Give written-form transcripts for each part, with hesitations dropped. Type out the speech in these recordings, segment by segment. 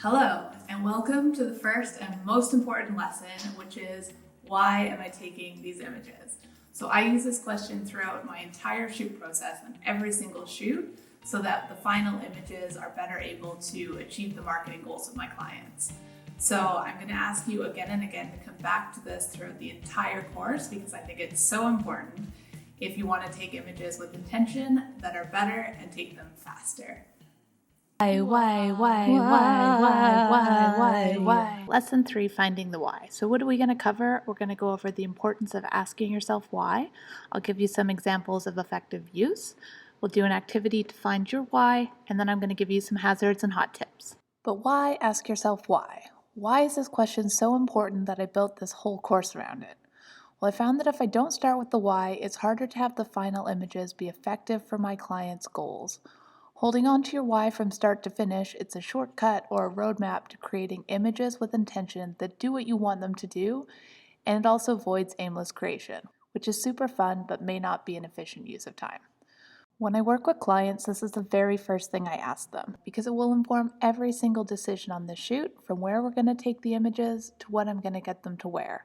Hello, and welcome to the first and most important lesson, which is, why am I taking these images? So I use this question throughout my entire shoot process and every single shoot so that the final images are better able to achieve the marketing goals of my clients. So I'm going to ask you again and again to come back to this throughout the entire course because I think it's so important if you want to take images with intention that are better and take them faster. Why? Lesson 3, finding the why. So what are we going to cover? We're going to go over the importance of asking yourself why. I'll give you some examples of effective use. We'll do an activity to find your why, and then I'm going to give you some hazards and hot tips. But why? Ask yourself why. Why is this question so important that I built this whole course around it? Well, I found that if I don't start with the why, it's harder to have the final images be effective for my clients' goals. Holding on to your why from start to finish, it's a shortcut or a roadmap to creating images with intention that do what you want them to do, and it also avoids aimless creation, which is super fun but may not be an efficient use of time. When I work with clients, this is the very first thing I ask them, because it will inform every single decision on the shoot, from where we're going to take the images to what I'm going to get them to wear.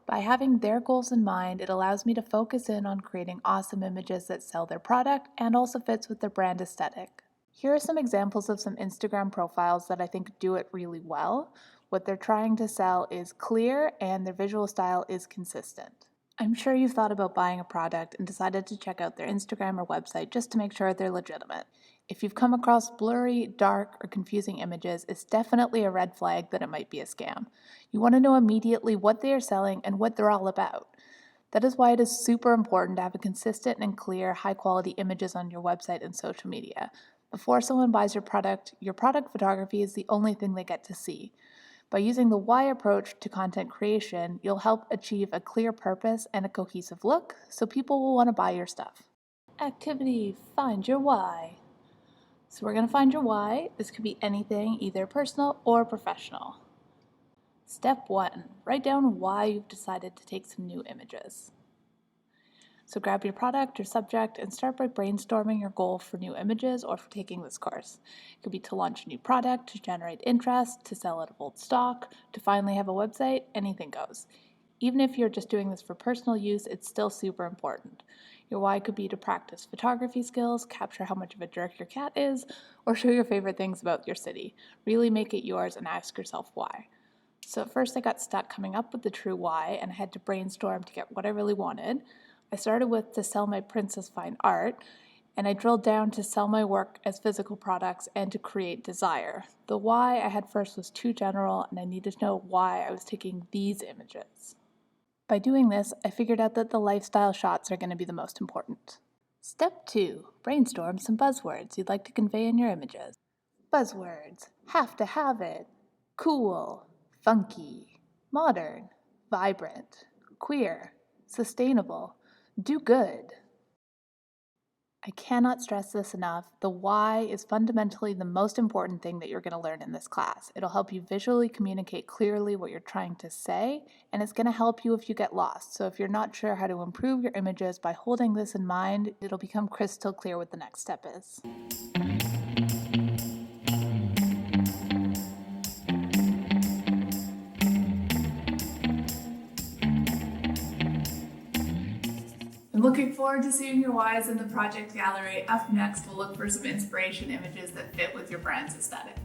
By having their goals in mind, it allows me to focus in on creating awesome images that sell their product and also fits with their brand aesthetic. Here are some examples of some Instagram profiles that I think do it really well. What they're trying to sell is clear and their visual style is consistent. I'm sure you've thought about buying a product and decided to check out their Instagram or website just to make sure they're legitimate. If you've come across blurry, dark, or confusing images, it's definitely a red flag that it might be a scam. You want to know immediately what they are selling and what they're all about. That is why it is super important to have a consistent and clear, high-quality images on your website and social media. Before someone buys your product photography is the only thing they get to see. By using the why approach to content creation, you'll help achieve a clear purpose and a cohesive look, so people will want to buy your stuff. Activity, find your why. So we're going to find your why. This could be anything, either personal or professional. Step 1, write down why you've decided to take some new images. So grab your product or subject and start by brainstorming your goal for new images or for taking this course. It could be to launch a new product, to generate interest, to sell out of old stock, to finally have a website, anything goes. Even if you're just doing this for personal use, it's still super important. Your why could be to practice photography skills, capture how much of a jerk your cat is, or show your favorite things about your city. Really make it yours and ask yourself why. So at first I got stuck coming up with the true why and I had to brainstorm to get what I really wanted. I started with to sell my Princess Fine art, and I drilled down to sell my work as physical products and to create desire. The why I had first was too general, and I needed to know why I was taking these images. By doing this, I figured out that the lifestyle shots are going to be the most important. Step 2, brainstorm some buzzwords you'd like to convey in your images. Buzzwords: have to have it, cool, funky, modern, vibrant, queer, sustainable, do good. I cannot stress this enough. The why is fundamentally the most important thing that you're going to learn in this class. It'll help you visually communicate clearly what you're trying to say, and it's going to help you if you get lost. So if you're not sure how to improve your images by holding this in mind, it'll become crystal clear what the next step is. I'm looking forward to seeing your whys in the project gallery. Up next, we'll look for some inspiration images that fit with your brand's aesthetic.